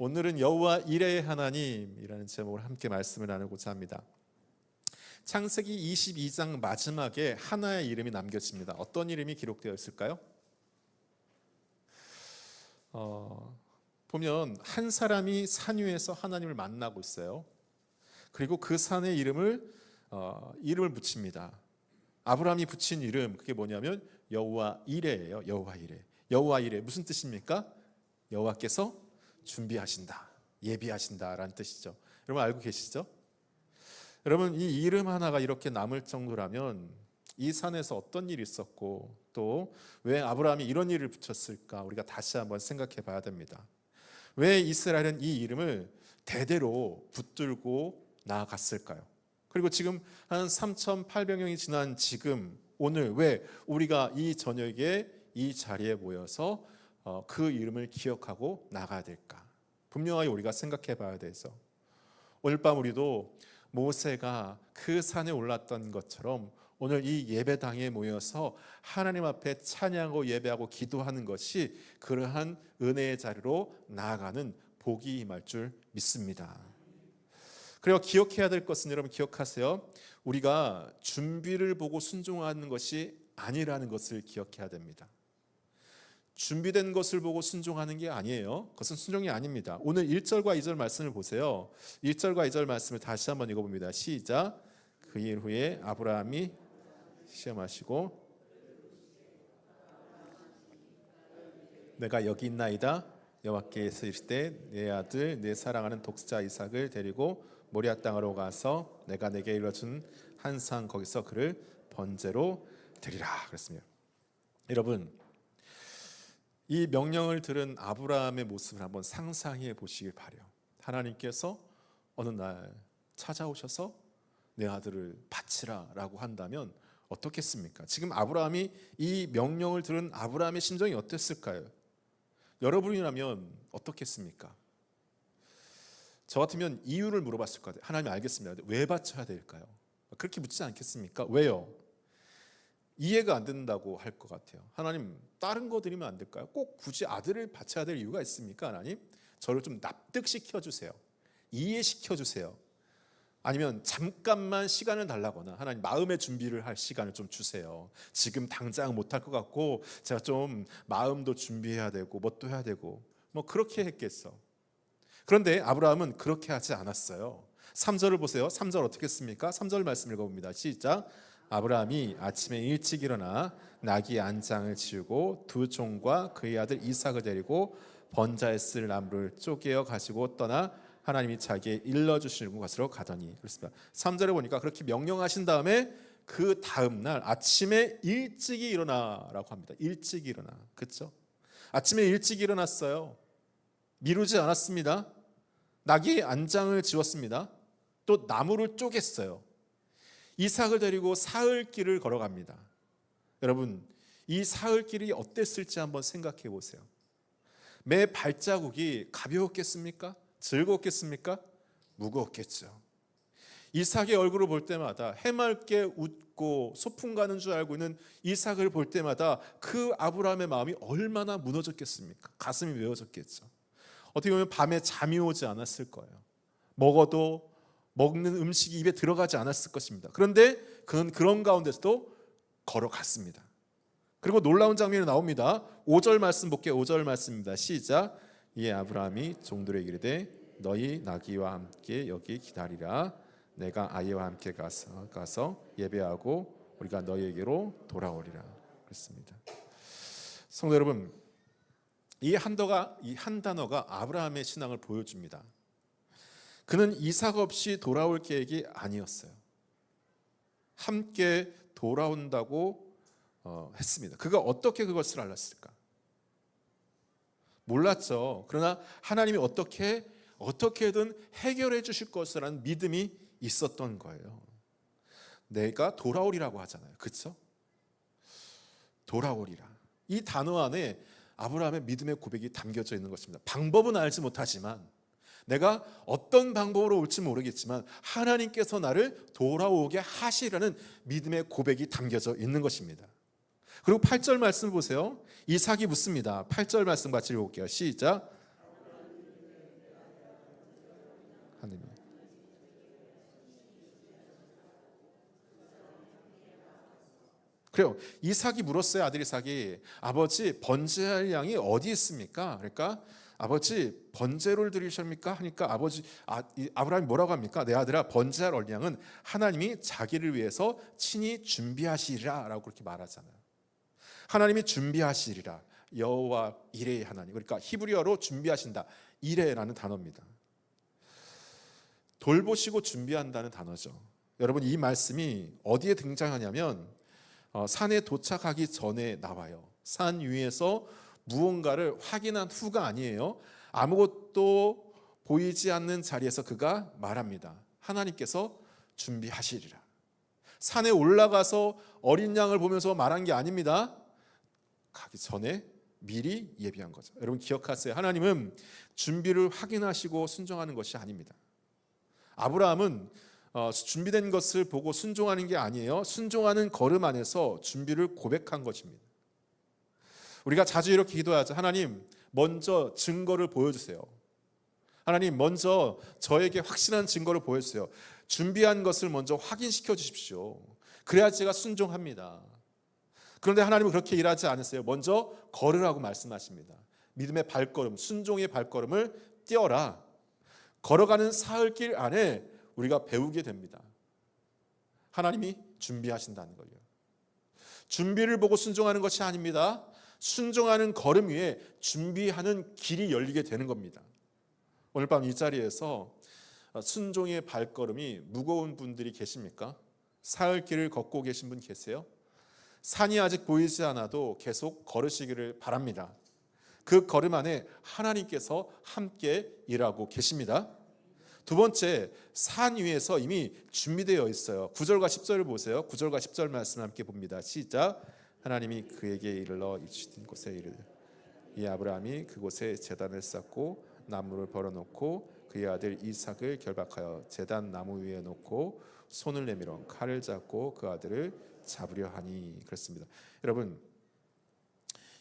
오늘은 여호와 이레의 하나님이라는 제목으로 함께 말씀을 나누고자 합니다. 창세기 22장 마지막에 하나의 이름이 남겨집니다. 어떤 이름이 기록되어 있을까요? 보면 한 사람이 산 위에서 하나님을 만나고 있어요. 그리고 그 산의 이름을 붙입니다. 아브라함이 붙인 이름, 그게 뭐냐면 여호와 이레예요. 여호와 이레. 여호와 이레 무슨 뜻입니까? 여호와께서 준비하신다, 예비하신다라는 뜻이죠. 여러분 알고 계시죠? 여러분 이 이름 하나가 이렇게 남을 정도라면 이 산에서 어떤 일이 있었고 또 왜 아브라함이 이런 일을 붙였을까 우리가 다시 한번 생각해 봐야 됩니다. 왜 이스라엘은 이 이름을 대대로 붙들고 나아갔을까요? 그리고 지금 한 3,800년이 지난 지금 오늘 왜 우리가 이 저녁에 이 자리에 모여서 그 이름을 기억하고 나가야 될까? 분명하게 우리가 생각해 봐야 돼서 오늘 밤 우리도 모세가 그 산에 올랐던 것처럼 오늘 이 예배당에 모여서 하나님 앞에 찬양하고 예배하고 기도하는 것이 그러한 은혜의 자리로 나아가는 복이 임할 줄 믿습니다. 그리고 기억해야 될 것은 여러분 기억하세요. 우리가 준비를 보고 순종하는 것이 아니라는 것을 기억해야 됩니다. 준비된 것을 보고 순종하는 게 아니에요. 그것은 순종이 아닙니다. 오늘 1절과 2절 말씀을 보세요. 1절과 2절 말씀을 다시 한번 읽어봅니다. 시작. 그 일 후에 아브라함이 시험하시고 내가 여기 있나이다. 여호와께서 이르시되 내 아들 내 사랑하는 독자 이삭을 데리고 모리아 땅으로 가서 내가 내게 일러준 한 산 거기서 그를 번제로 드리라 그랬습니다. 여러분 이 명령을 들은 아브라함의 모습을 한번 상상해 보시길 바라요. 하나님께서 어느 날 찾아오셔서 내 아들을 바치라 라고 한다면 어떻겠습니까? 지금 아브라함이 이 명령을 들은 아브라함의 심정이 어땠을까요? 여러분이라면 어떻겠습니까? 저 같으면 이유를 물어봤을 것 같아요. 하나님 알겠습니다. 왜 바쳐야 될까요? 그렇게 묻지 않겠습니까? 왜요? 이해가 안 된다고 할 것 같아요. 하나님 다른 거 드리면 안 될까요? 꼭 굳이 아들을 바쳐야 될 이유가 있습니까? 하나님 저를 좀 납득시켜 주세요. 이해시켜 주세요. 아니면 잠깐만 시간을 달라거나 하나님 마음의 준비를 할 시간을 좀 주세요. 지금 당장 못할 것 같고 제가 좀 마음도 준비해야 되고 뭣도 해야 되고 뭐 그렇게 했겠어. 그런데 아브라함은 그렇게 하지 않았어요. 3절을 보세요. 3절 어떻게 했습니까? 3절 말씀 읽어봅니다. 시작. 아브라함이 아침에 일찍 일어나 나귀 안장을 지우고 두 종과 그의 아들 이삭을 데리고 번자에 쓸 나무를 쪼개어 가지고 떠나 하나님이 자기의 일러주시는 곳으로 가더니 그렇습니다. 3절에 보니까 그렇게 명령하신 다음에 그 다음 날 아침에 일찍이 일어나라고 합니다. 일찍 일어나. 그렇죠? 아침에 일찍 일어났어요. 미루지 않았습니다. 나귀의 안장을 지웠습니다. 또 나무를 쪼갰어요. 이삭을 데리고 사흘길을 걸어갑니다. 여러분 이 사흘길이 어땠을지 한번 생각해 보세요. 매 발자국이 가벼웠겠습니까? 즐거웠겠습니까? 무거웠겠죠. 이삭의 얼굴을 볼 때마다 해맑게 웃고 소풍 가는 줄 알고 있는 이삭을 볼 때마다 그 아브라함의 마음이 얼마나 무너졌겠습니까? 가슴이 메어졌겠죠. 어떻게 보면 밤에 잠이 오지 않았을 거예요. 먹어도 먹는 음식이 입에 들어가지 않았을 것입니다. 그런데 그는 그런 가운데서도 걸어갔습니다. 그리고 놀라운 장면이 나옵니다. 5절 말씀 볼게요. 5절 말씀입니다. 시작. 이에 아브라함이 종들에게 이르되 너희 나귀와 함께 여기 기다리라. 내가 아이와 함께 가서 예배하고 우리가 너희에게로 돌아오리라. 그렇습니다. 성도 여러분, 이 한 단어가 아브라함의 신앙을 보여줍니다. 그는 이삭 없이 돌아올 계획이 아니었어요. 함께 돌아온다고 했습니다. 그가 어떻게 그것을 알았을까? 몰랐죠. 그러나 하나님이 어떻게든 해결해 주실 것이라는 믿음이 있었던 거예요. 내가 돌아오리라고 하잖아요. 그렇죠? 돌아오리라. 이 단어 안에 아브라함의 믿음의 고백이 담겨져 있는 것입니다. 방법은 알지 못하지만 내가 어떤 방법으로 올지 모르겠지만 하나님께서 나를 돌아오게 하시라는 믿음의 고백이 담겨져 있는 것입니다. 그리고 8절 말씀 보세요. 이삭이 묻습니다. 8절 말씀 같이 읽어볼게요. 시작. 하느니. 그래요. 이삭이 물었어요. 아들 이삭이, 아버지 번제할 양이 어디 있습니까? 그러니까 아버지 번제를 드리십니까? 하니까 아브라함이 뭐라고 합니까? 내 아들아, 번제할 양은 하나님이 자기를 위해서 친히 준비하시리라 라고 그렇게 말하잖아요. 하나님이 준비하시리라. 여호와 이레의 하나님. 그러니까 히브리어로 준비하신다, 이레라는 단어입니다. 돌보시고 준비한다는 단어죠. 여러분, 이 말씀이 어디에 등장하냐면 산에 도착하기 전에 나와요. 산 위에서 무언가를 확인한 후가 아니에요. 아무것도 보이지 않는 자리에서 그가 말합니다. 하나님께서 준비하시리라. 산에 올라가서 어린 양을 보면서 말한 게 아닙니다. 가기 전에 미리 예비한 거죠. 여러분 기억하세요. 하나님은 준비를 확인하시고 순종하는 것이 아닙니다. 아브라함은 준비된 것을 보고 순종하는 게 아니에요. 순종하는 걸음 안에서 준비를 고백한 것입니다. 우리가 자주 이렇게 기도하죠. 하나님, 먼저 증거를 보여주세요. 하나님, 먼저 저에게 확실한 증거를 보여주세요. 준비한 것을 먼저 확인시켜 주십시오. 그래야 제가 순종합니다. 그런데 하나님은 그렇게 일하지 않으세요. 먼저 걸으라고 말씀하십니다. 믿음의 발걸음, 순종의 발걸음을 띄어라. 걸어가는 사흘길 안에 우리가 배우게 됩니다. 하나님이 준비하신다는 거예요. 준비를 보고 순종하는 것이 아닙니다. 순종하는 걸음 위에 준비하는 길이 열리게 되는 겁니다. 오늘 밤 이 자리에서 순종의 발걸음이 무거운 분들이 계십니까? 사흘길을 걷고 계신 분 계세요? 산이 아직 보이지 않아도 계속 걸으시기를 바랍니다. 그 걸음 안에 하나님께서 함께 일하고 계십니다. 두 번째, 산 위에서 이미 준비되어 있어요. 9절과 10절을 보세요. 9절과 10절 말씀 함께 봅니다. 시작. 하나님이 그에게 이르러 이치신 곳에 이르되 이 아브라함이 그곳에 제단을 쌓고 나무를 벌어놓고 그의 아들 이삭을 결박하여 제단 나무 위에 놓고 손을 내밀어 칼을 잡고 그 아들을 잡으려 하니. 그렇습니다. 여러분,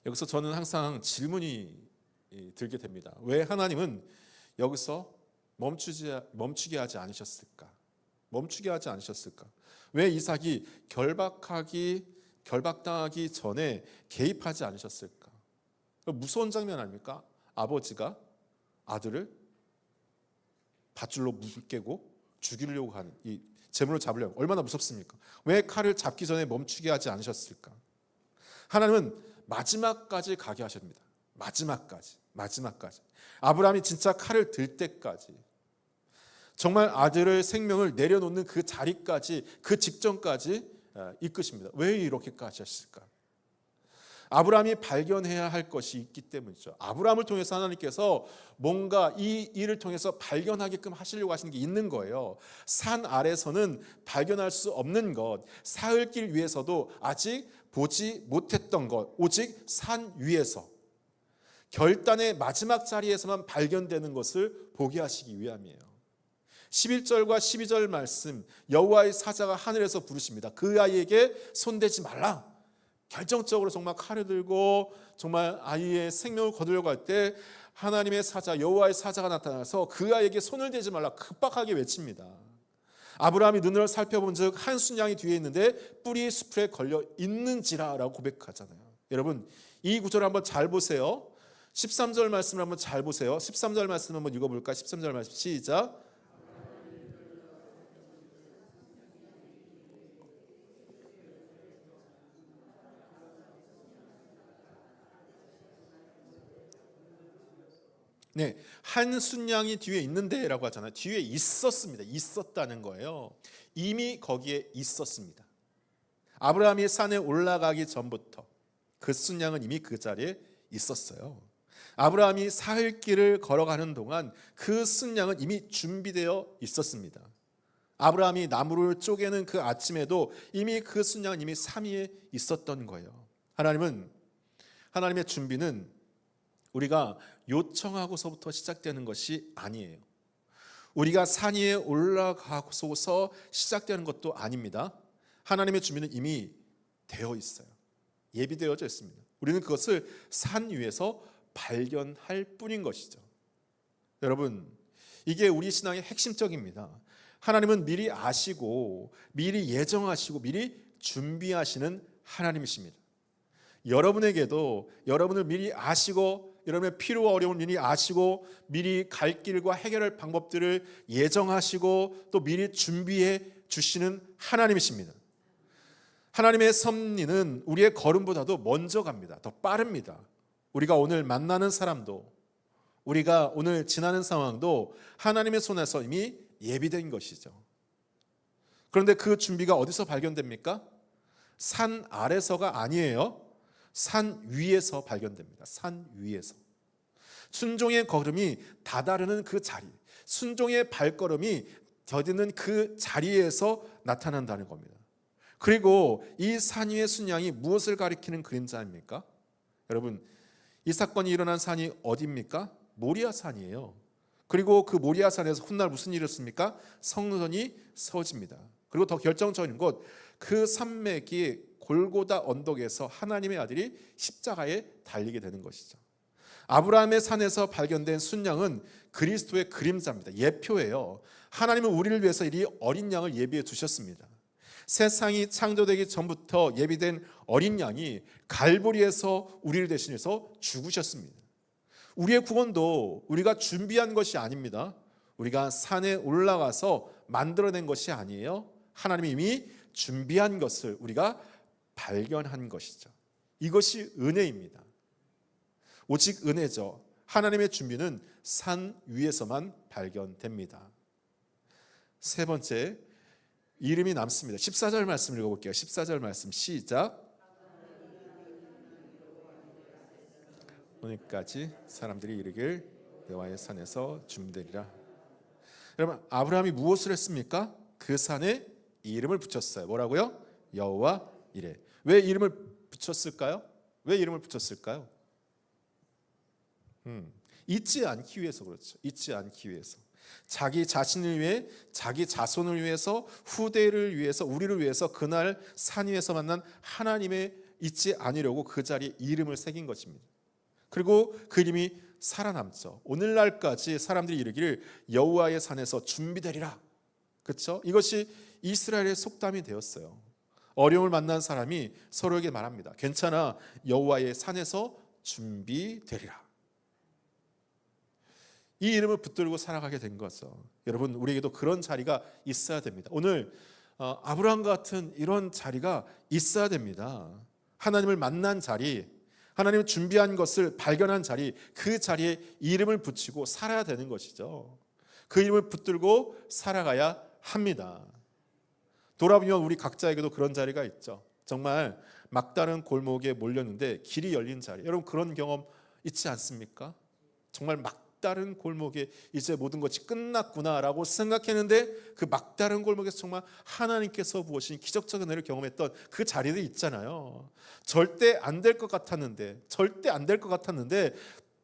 여기서 저는 항상 질문이 들게 됩니다. 왜 하나님은 여기서 멈추게 하지 않으셨을까? 멈추게 하지 않으셨을까? 왜 이삭이 결박당하기 전에 개입하지 않으셨을까? 무서운 장면 아닙니까? 아버지가 아들을 밧줄로 묶고 죽이려고 하는, 이 제물을 잡으려고, 얼마나 무섭습니까? 왜 칼을 잡기 전에 멈추게 하지 않으셨을까? 하나님은 마지막까지 가게 하십니다. 마지막까지. 아브라함이 진짜 칼을 들 때까지, 정말 아들의 생명을 내려놓는 그 자리까지, 그 직전까지 이끄십니다. 왜 이렇게까지 하셨을까? 아브라함이 발견해야 할 것이 있기 때문이죠. 아브라함을 통해서 하나님께서 뭔가 이 일을 통해서 발견하게끔 하시려고 하시는 게 있는 거예요. 산 아래서는 발견할 수 없는 것, 사흘길 위에서도 아직 보지 못했던 것, 오직 산 위에서 결단의 마지막 자리에서만 발견되는 것을 보게 하시기 위함이에요. 11절과 12절 말씀, 여호와의 사자가 하늘에서 부르십니다. 그 아이에게 손대지 말라. 결정적으로 정말 칼을 들고 정말 아이의 생명을 거두려고 할 때 하나님의 사자, 여호와의 사자가 나타나서 그 아이에게 손을 대지 말라 급박하게 외칩니다. 아브라함이 눈을 살펴본 즉 한 순양이 뒤에 있는데 뿔이 수풀에 걸려 있는지라라고 고백하잖아요. 여러분, 이 구절을 한번 잘 보세요. 13절 말씀을 한번 잘 보세요. 13절 말씀 한번 읽어볼까? 13절 말씀 시작. 네, 한 순양이 뒤에 있는데라고 하잖아요. 뒤에 있었습니다. 있었다는 거예요. 이미 거기에 있었습니다. 아브라함이 산에 올라가기 전부터 그 순양은 이미 그 자리에 있었어요. 아브라함이 사흘길을 걸어가는 동안 그 순양은 이미 준비되어 있었습니다. 아브라함이 나무를 쪼개는 그 아침에도 이미 그 순양은 이미 산 위에 있었던 거예요. 하나님의 준비는 우리가 요청하고서부터 시작되는 것이 아니에요. 우리가 산 위에 올라가고서 시작되는 것도 아닙니다. 하나님의 준비는 이미 되어 있어요. 예비되어져 있습니다. 우리는 그것을 산 위에서 발견할 뿐인 것이죠. 여러분, 이게 우리 신앙의 핵심적입니다. 하나님은 미리 아시고 미리 예정하시고 미리 준비하시는 하나님이십니다. 여러분에게도 여러분을 미리 아시고 여러분의 필요와 어려움을 미리 아시고 미리 갈 길과 해결할 방법들을 예정하시고 또 미리 준비해 주시는 하나님이십니다. 하나님의 섭리는 우리의 걸음보다도 먼저 갑니다. 더 빠릅니다. 우리가 오늘 만나는 사람도 우리가 오늘 지나는 상황도 하나님의 손에서 이미 예비된 것이죠. 그런데 그 준비가 어디서 발견됩니까? 산 아래서가 아니에요. 산 위에서 발견됩니다. 산 위에서. 순종의 걸음이 다다르는 그 자리, 순종의 발걸음이 더디는 그 자리에서 나타난다는 겁니다. 그리고 이 산 위의 순양이 무엇을 가리키는 그림자입니까? 여러분, 이 사건이 일어난 산이 어디입니까? 모리아 산이에요. 그리고 그 모리아 산에서 훗날 무슨 일이 있었습니까? 성전이 세워집니다. 그리고 더 결정적인 것, 그 산맥이 골고다 언덕에서 하나님의 아들이 십자가에 달리게 되는 것이죠. 아브라함의 산에서 발견된 순양은 그리스도의 그림자입니다. 예표예요. 하나님은 우리를 위해서 이 어린 양을 예비해 두셨습니다. 세상이 창조되기 전부터 예비된 어린 양이 갈보리에서 우리를 대신해서 죽으셨습니다. 우리의 구원도 우리가 준비한 것이 아닙니다. 우리가 산에 올라가서 만들어낸 것이 아니에요. 하나님이 이미 준비한 것을 우리가 발견한 것이죠. 이것이 은혜입니다. 오직 은혜죠. 하나님의 준비는 산 위에서만 발견됩니다. 세 번째, 이름이 남습니다. 14절 말씀 읽어볼게요. 14절 말씀 시작. 오늘까지 사람들이 이르길 여호와의 산에서 준비되리라. 여러분, 아브라함이 무엇을 했습니까? 그 산에 이름을 붙였어요. 뭐라고요? 여호와 이레. 왜 이름을 붙였을까요? 왜 이름을 붙였을까요? 잊지 않기 위해서 그렇죠. 잊지 않기 위해서. 자기 자신을 위해, 자기 자손을 위해서, 후대를 위해서, 우리를 위해서 그날 산 위에서 만난 하나님의 잊지 않으려고 그 자리에 이름을 새긴 것입니다. 그리고 그 이름이 살아남죠. 오늘날까지 사람들이 이르기를 여호와의 산에서 준비되리라. 그렇죠? 이것이 이스라엘의 속담이 되었어요. 어려움을 만난 사람이 서로에게 말합니다. 괜찮아, 여호와의 산에서 준비되리라. 이 이름을 붙들고 살아가게 된 거죠. 여러분, 우리에게도 그런 자리가 있어야 됩니다. 오늘 아브라함 같은 이런 자리가 있어야 됩니다. 하나님을 만난 자리, 하나님을 준비한 것을 발견한 자리, 그 자리에 이름을 붙이고 살아야 되는 것이죠. 그 이름을 붙들고 살아가야 합니다. 돌아보면 우리 각자에게도 그런 자리가 있죠. 정말 막다른 골목에 몰렸는데 길이 열린 자리. 여러분, 그런 경험 있지 않습니까? 정말 막다른 골목에 이제 모든 것이 끝났구나라고 생각했는데 그 막다른 골목에서 정말 하나님께서 부으신 기적적인 은혜를 경험했던 그 자리들이 있잖아요. 절대 안 될 것 같았는데, 절대 안 될 것 같았는데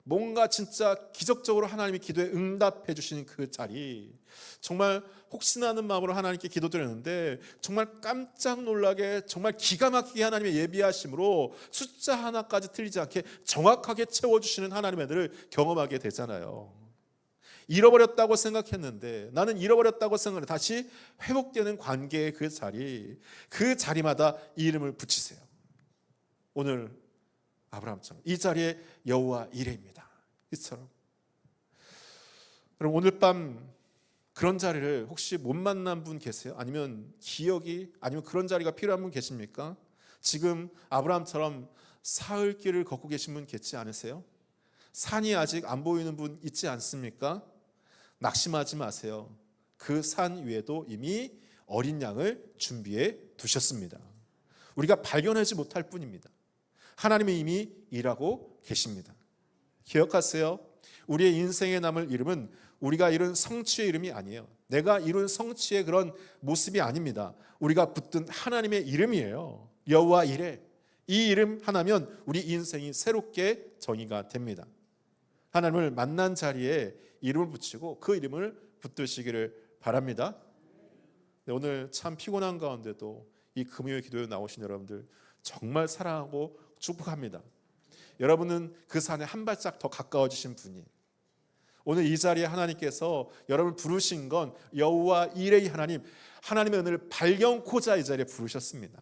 뭔가 진짜 기적적으로 하나님이 기도에 응답해 주시는 그 자리, 정말 혹시나 하는 마음으로 하나님께 기도드렸는데 정말 깜짝 놀라게 정말 기가 막히게 하나님의 예비하심으로 숫자 하나까지 틀리지 않게 정확하게 채워주시는 하나님의 은혜를 경험하게 되잖아요. 잃어버렸다고 생각했는데, 나는 잃어버렸다고 생각해 다시 회복되는 관계의 그 자리, 그 자리마다 이름을 붙이세요. 오늘 아브라함처럼 이 자리에 여호와 이레입니다. 이처럼 여러분, 오늘 밤 그런 자리를 혹시 못 만난 분 계세요? 아니면 기억이, 아니면 그런 자리가 필요한 분 계십니까? 지금 아브라함처럼 사흘길을 걷고 계신 분 계시지 않으세요? 산이 아직 안 보이는 분 있지 않습니까? 낙심하지 마세요. 그 산 위에도 이미 어린 양을 준비해 두셨습니다. 우리가 발견하지 못할 뿐입니다. 하나님이 이미 일하고 계십니다. 기억하세요. 우리의 인생에 남을 이름은 우리가 이룬 성취의 이름이 아니에요. 내가 이룬 성취의 그런 모습이 아닙니다. 우리가 붙든 하나님의 이름이에요. 여호와 이레. 이 이름 하나면 우리 인생이 새롭게 정의가 됩니다. 하나님을 만난 자리에 이름을 붙이고 그 이름을 붙드시기를 바랍니다. 네, 오늘 참 피곤한 가운데도 이 금요일 기도에 나오신 여러분들 정말 사랑하고 축복합니다. 여러분은 그 산에 한 발짝 더 가까워지신 분이, 오늘 이 자리에 하나님께서 여러분을 부르신 건 여호와 이레의 하나님, 하나님의 은혜를 발견코자 이 자리에 부르셨습니다.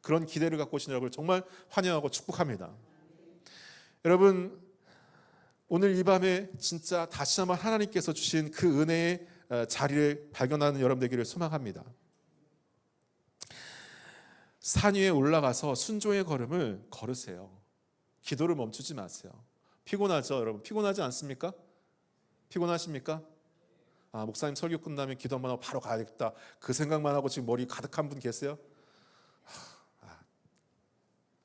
그런 기대를 갖고 오신 여러분을 정말 환영하고 축복합니다. 여러분, 오늘 이 밤에 진짜 다시 한번 하나님께서 주신 그 은혜의 자리를 발견하는 여러분 되기를 소망합니다. 산 위에 올라가서 순종의 걸음을 걸으세요. 기도를 멈추지 마세요. 피곤하죠, 여러분? 피곤하지 않습니까? 피곤하십니까? 목사님 설교 끝나면 기도 한번 하고 바로 가야겠다, 그 생각만 하고 지금 머리 가득한 분 계세요?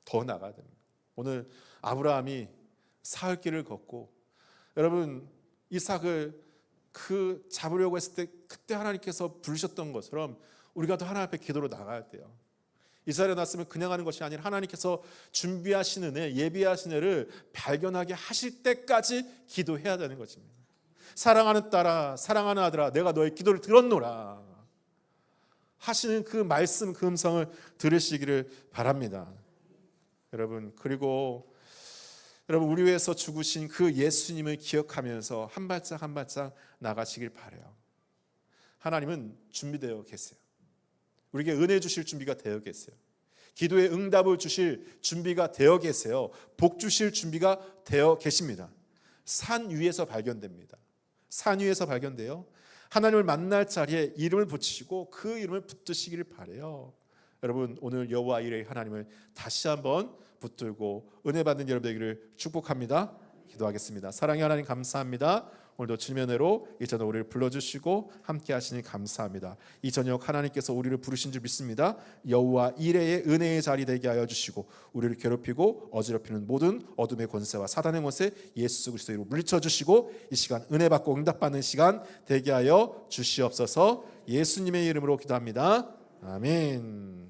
더 나가야 됩니다. 오늘 아브라함이 사흘길을 걷고, 여러분 이삭을 그 잡으려고 했을 때 그때 하나님께서 부르셨던 것처럼 우리가 더 하나님 앞에 기도로 나가야 돼요. 이 자리에 났으면 그냥 하는 것이 아니라 하나님께서 준비하신 은혜, 예비하신 은혜를 발견하게 하실 때까지 기도해야 되는 것입니다. 사랑하는 딸아, 사랑하는 아들아, 내가 너의 기도를 들었노라 하시는 그 말씀, 그 음성을 들으시기를 바랍니다. 여러분, 그리고 여러분 우리 위해서 죽으신 그 예수님을 기억하면서 한 발짝 한 발짝 나가시길 바라요. 하나님은 준비되어 계세요. 우리에게 은혜 주실 준비가 되어 계세요. 기도의 응답을 주실 준비가 되어 계세요. 복 주실 준비가 되어 계십니다. 산 위에서 발견됩니다. 산 위에서 발견돼요. 하나님을 만날 자리에 이름을 붙이시고 그 이름을 붙드시기를 바라요. 여러분, 오늘 여호와 이레의 하나님을 다시 한번 붙들고 은혜 받는 여러분 되기를 축복합니다. 기도하겠습니다. 사랑의 하나님, 감사합니다. 오늘도 주님의 은혜로 이 저녁 우리를 불러주시고 함께 하시니 감사합니다. 이 저녁 하나님께서 우리를 부르신 줄 믿습니다. 여호와 이레의 은혜의 자리 되게 하여 주시고 우리를 괴롭히고 어지럽히는 모든 어둠의 권세와 사단의 권세 예수 그리스도의 이름으로 물리쳐 주시고 이 시간 은혜 받고 응답받는 시간 되게 하여 주시옵소서. 예수님의 이름으로 기도합니다. 아멘.